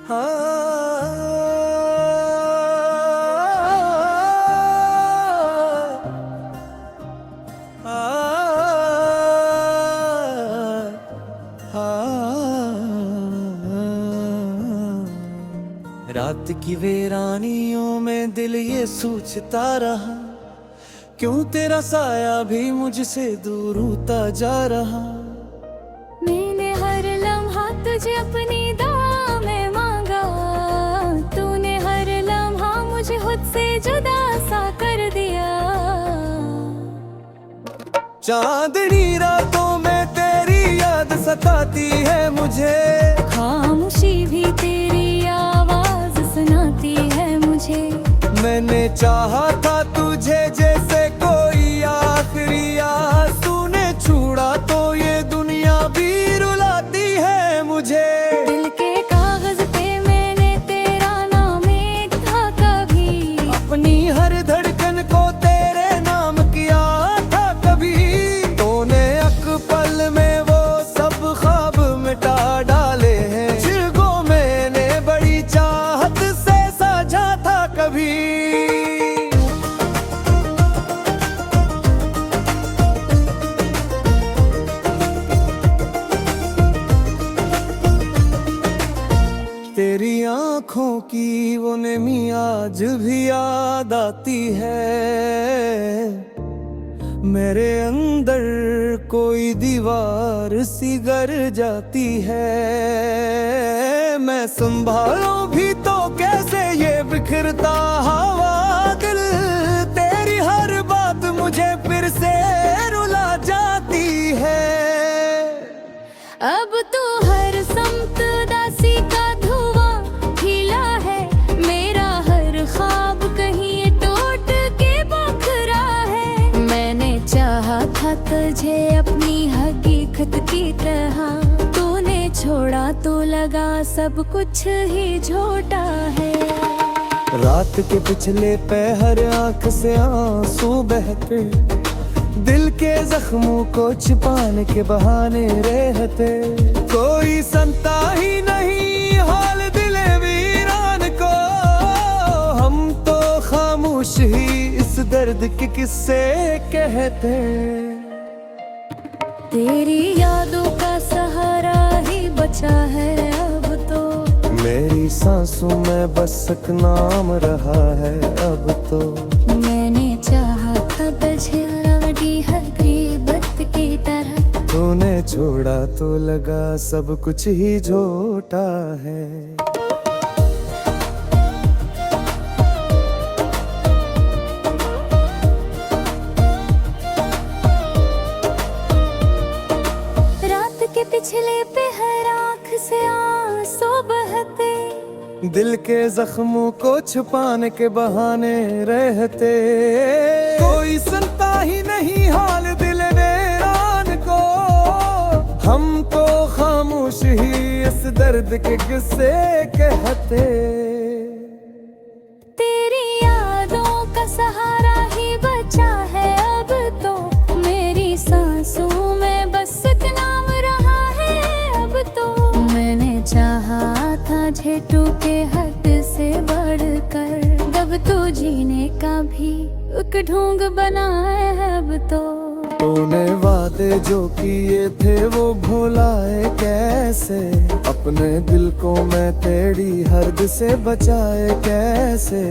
रात की वीरानियों में दिल ये सोचता रहा, क्यों तेरा साया भी मुझसे दूर होता जा रहा। मैंने हर लम्हा तुझे अपनी दुआ में मांगा, तूने हर लम्हा मुझे खुद से जुदा सा कर दिया। चांदनी रातों में तेरी याद सताती है मुझे, खामोशी भी तेरी आवाज सुनाती है मुझे। मैंने चाहा था तुझे जैसे कोई आखिरी आस, तूने छुड़ा तो ये दुनिया भी रुलाती है मुझे। दिल के कागज पे मैंने तेरा नाम एक था कभी, अपनी हर धड़कन को तेरे नाम किया था कभी। तूने एक पल में वो सब ख्वाब मिटा डाले हैं, जिनको मैंने बड़ी चाहत से साझा था कभी। तेरी आँखों की वो नमी आज भी याद आती है, मेरे अंदर कोई दीवार सी गर जाती है। मैं संभालूं भी तो कैसे ये बिखरता हवा दिल, तेरी हर बात मुझे फिर से रुला जाती है। अब तू हर समत दासी का धुआं खिला है, मेरा हर ख्वाब कहीं टूट के बिखरा है। मैंने चाहा था तुझे अपनी हकीकत की तरह, तूने छोड़ा तो लगा सब कुछ ही झूठा है। रात के पिछले पहर आंख से आंसू बहते, दिल के जख्मों को छिपाने के बहाने रहते। कोई सुनता ही नहीं हाल दिले वीरान को, हम तो खामोश ही इस दर्द के किस्से कहते। तेरी यादों का सहारा ही बचा है अब तो, मेरी सांसों में बस एक नाम रहा है अब तो। मैंने चाहा था तुझे लौटी हकीकत की तरह, तूने छोड़ा तो लगा सब कुछ ही झूठा है। रात के पिछले पहर आँख से आंसू बहते, दिल के जख्मों को छुपाने के बहाने रहते। कोई सुनता ही नहीं हाल दिल वीरान को, हम तो खामोश ही इस दर्द के किस्से कहते। तेरी यादों का सहारा ही बचा है अब तो, मेरी सांसों में बस एक नाम रहा है अब तो। मैंने चाहा था झेठू के हद से बढ़कर, अब तो जीने का भी एक ढोंग बना है अब तो। तूने वादे जो किए थे वो भुलाए कैसे, अपने दिल को मैं तेरी हर्द से बचाए कैसे।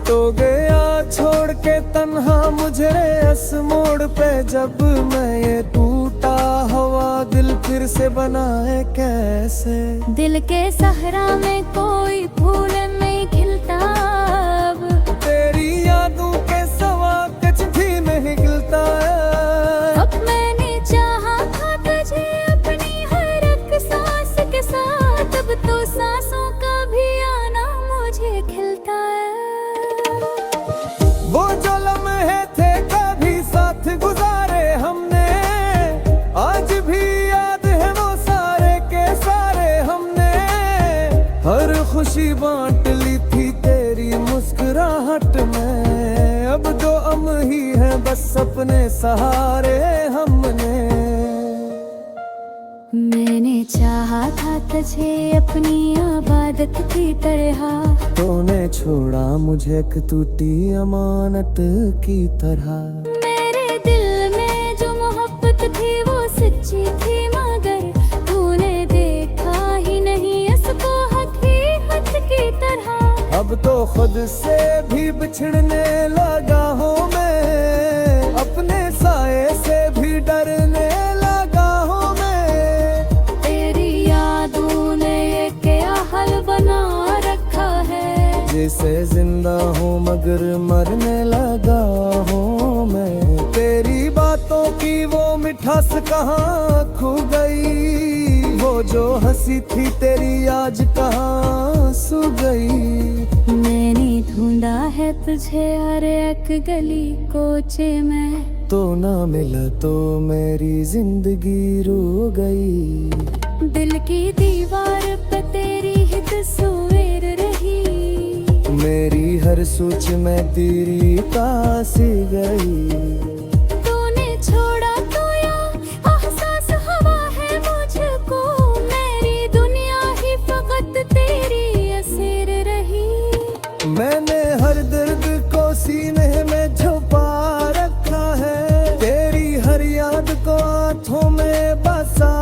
तो गया छोड़ के तन्हा मुझे इस मोड़ पे, जब मैं ये टूटा हुआ दिल फिर से बनाए कैसे। दिल के सहरा में कोई फूल नहीं खिलता अब, तेरी यादों के सवा कुछ भी नहीं खिलता है। अब मैंने चाहा था तुझे अपनी हर एक सांस के साथ, अब तो सांसों का भी आना मुझे खिलता है। वो जो लम्हे थे कभी साथ गुजारे हमने, आज भी याद है वो सारे के सारे हमने। हर खुशी बांट ली थी तेरी मुस्कुराहट में, अब दो हम ही हैं बस अपने सहारे हमने। मैंने चाहा था तुझे अपनी आबादत की तरह, तूने छोड़ा मुझे एक टूटी अमानत की तरह। मेरे दिल में जो मोहब्बत थी वो सच्ची थी, मगर तूने देखा ही नहीं इसको हकीकत की तरह। अब तो खुद से भी बिछड़ने लगा हूँ मैं, अपने साए से भी डरने लगा हूँ मैं। तेरी यादों ने ये क्या हाल बना रखा है, जैसे जिंदा हूँ मगर मरने लगा हूँ मैं। तेरी बातों की वो मिठास कहाँ खो गई, वो जो हंसी थी तेरी आज कहाँ सो गई। मैंने ढूंढा है तुझे हर एक गली कोचे में, तो ना मिला तो मेरी जिंदगी रो गई। दिल की दीवार पे तेरी ही तस्वीर रही, मेरी हर सोच में तेरी पास गई। तूने छोड़ा तो या एहसास हवा है मुझको, मेरी दुनिया ही फकत तेरी असीर रही। मैंने हर दर्द को सीने में छुपा रखा है, तेरी हर याद को हाथों में बसा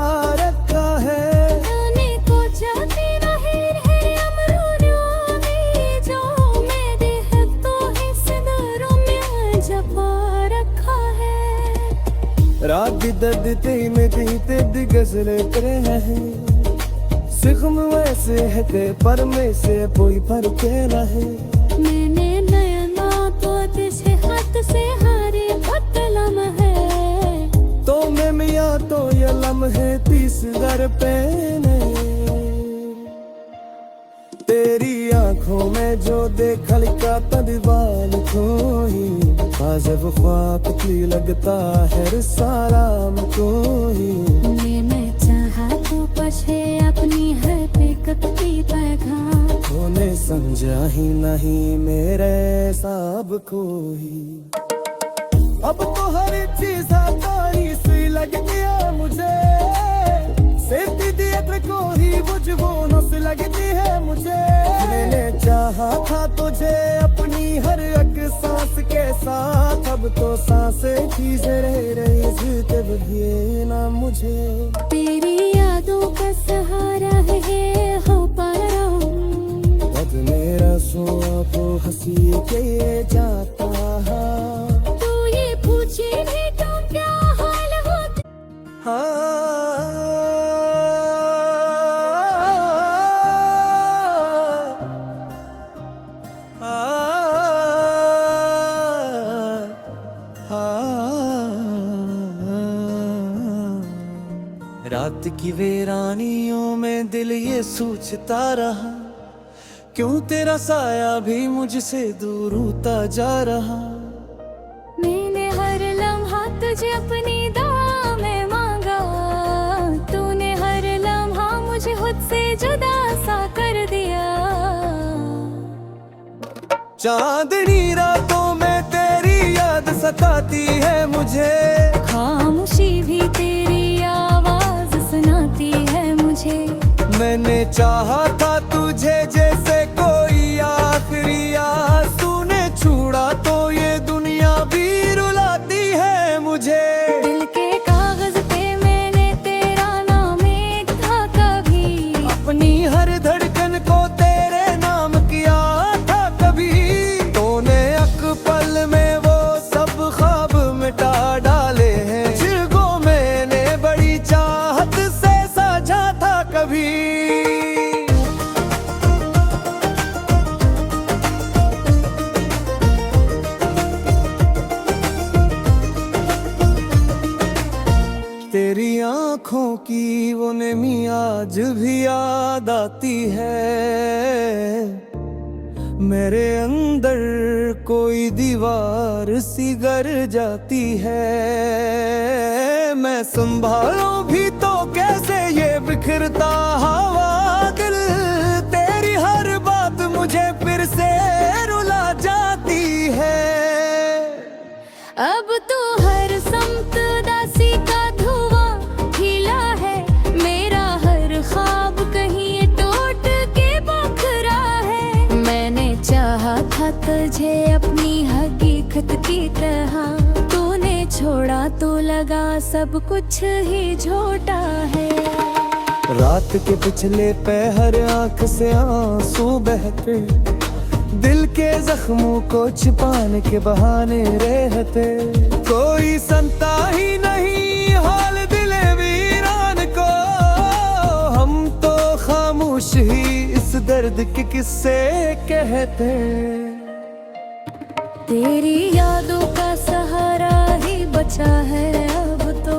रखा है। जाने को जाती नहीं है अमरों में, जो मेरे है तो इस दरों में जपा रखा है। रात दी दर्द तेई में कहीं तेरी गजल करे है, सिखम वैसे है ते पर में से कोई फर्क रहे। मैंने नयना तो तुझे हाथ से हारे बदलम है, तो मैं मियाँ तो ये लम्हे 30 दर पे ने। तेरी आंखों में जो देखल का तदबाल खोही, बाज़ब ख्वाब की लगता है साराम कोही। मैं चाहा तो पछे अपनी हकीकत की पैगाम, तूने समझा ही नहीं मेरे सब कोई। अब तो हर चीज तारी सी लगती है मुझे, सेती दिए को ही बुझबो नस लगती है मुझे। मैंने चाहा था तुझे अपनी हर एक सांस के साथ, अब तो सांसें खींच रही जीते बधिए ना मुझे। तेरी यादों का सहारा है हो पारा, अब मेरा सोआ हंसी के जाता है। तू ये पूछे भी तो क्या हाल होता। रात की वीरानियों में दिल ये सोचता रहा, क्यों तेरा साया भी मुझसे दूर होता जा रहा। मैंने हर लम्हा तुझे अपनी दुआ में मांगा, तूने हर लम्हा मुझे खुद से जुदा सा कर दिया। चांदनी रातों में तेरी याद सताती है मुझे, खामोशी भी तेरी आवाज सुनाती है मुझे। मैंने चाहा था तुझे जैसे कोई आखिरी आस, तूने छूड़ा तो ये दुनिया भी रुलाती है मुझे। दिल के कागज पे मैंने तेरा नाम एक था कभी, अपनी हर धड़कन को तेरे नाम किया था कभी। तूने एक पल में वो सब ख्वाब मिटा डाले हैं, जिनको मैंने बड़ी चाहत से साझा था कभी। तेरी आँखों की वो नमी आज भी याद आती है, मेरे अंदर कोई दीवार सी गर जाती है। मैं संभालूं भी तो कैसे ये बिखरता हवा दिल, तेरी हर बात मुझे फिर से रुला जाती है। अब तो हर समत दासी का धुआं खिला है, तुझे अपनी हकीकत की तरह, तूने छोड़ा तो लगा सब कुछ ही झूठा है। रात के पिछले पहर आंख से आंसू बहते, दिल के जख्मों को छिपाने के बहाने रहते। कोई सुनता ही नहीं हाल दिले वीरान को, हम तो खामोश ही इस दर्द के किस्से कहते। तेरी यादों का सहारा ही बचा है अब तो,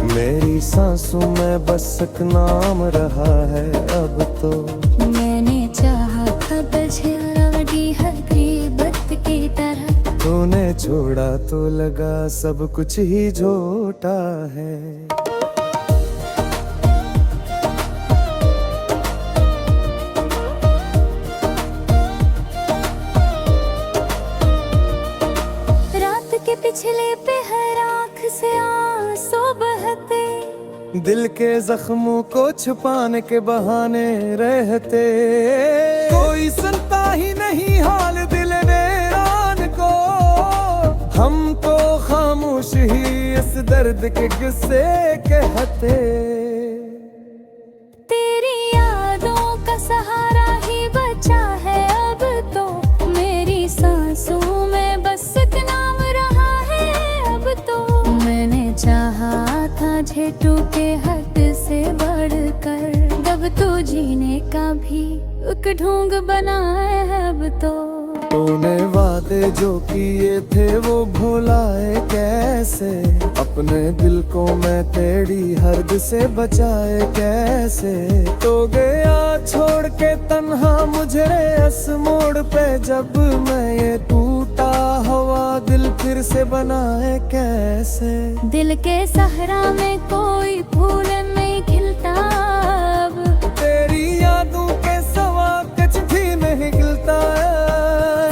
मेरी सांसों में बस एक नाम रहा है अब तो। मैंने चाहा था तुझे लगी हकीकत की तरह, तूने छोड़ा तो लगा सब कुछ ही झूठा है। रात के पिछले पहर आँख से आंसू बहते, दिल के जख्मों को छुपाने के बहाने रहते। कोई सुनता ही नहीं हाल दिल वीरान को, हम तो खामोश ही इस दर्द के किस्से कहते। तेरी यादों का सहारा ही बचा है अब तो, मेरी सांसों में बस एक नाम रहा है अब तो। मैंने चाहा था झेठू के हद से बढ़कर, अब तो जीने का भी एक ढोंग बनाए है अब तो। तूने वादे जो किए थे वो भुलाए कैसे, अपने दिल को मैं तेरी हर्द से बचाए कैसे। तो गया छोड़ के तन्हा मुझे इस मोड़ पे, जब मैं ये टूटा हुआ दिल फिर से बनाए कैसे। दिल के सहरा में कोई फूल नहीं खिलता अब, तेरी यादों के सवा कुछ भी नहीं खिलता है।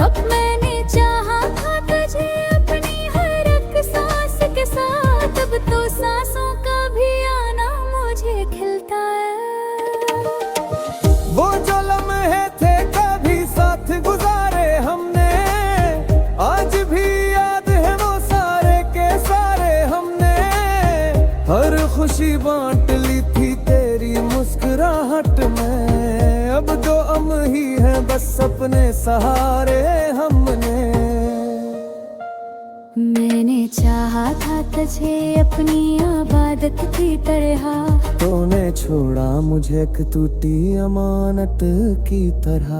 अब मैंने चाहा था तुझे अपनी हर एक सांस के साथ, अब तो सांसों का भी आना मुझे खिलता है। वो जो लम्हे थे कभी साथ गुजारे हमने, आज भी याद है वो सारे के सारे हमने। हर खुशी बांट ली थी तेरी मुस्कुराहट में, अब जो हम ही है बस अपने सहारे हमने। मैंने चाहा था तुझे अपनी आबादत की तरह, तूने छोड़ा मुझे एक टूटी अमानत की तरह।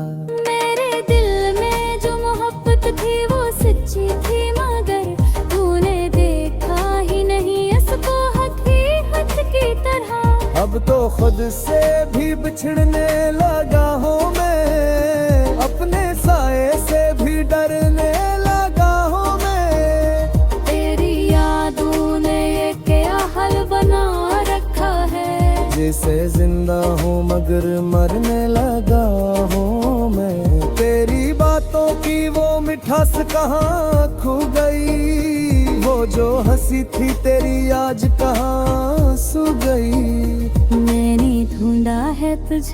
मेरे दिल में जो मोहब्बत थी वो सच्ची थी, मगर तूने देखा ही नहीं इसको हकीकत की तरह। अब तो खुद से भी बिछड़ने लगा हूँ मैं, अपने साए से भी डरने लगा हूँ मैं। तेरी यादों ने ये क्या हाल बना रखा है, जैसे जिंदा हूँ मगर मरने लगा हूँ मैं। तेरी बातों की वो मिठास कहाँ खो गई, वो जो हंसी थी तेरी आज कहाँ सो गई। मैंने ढूंढा है तुझे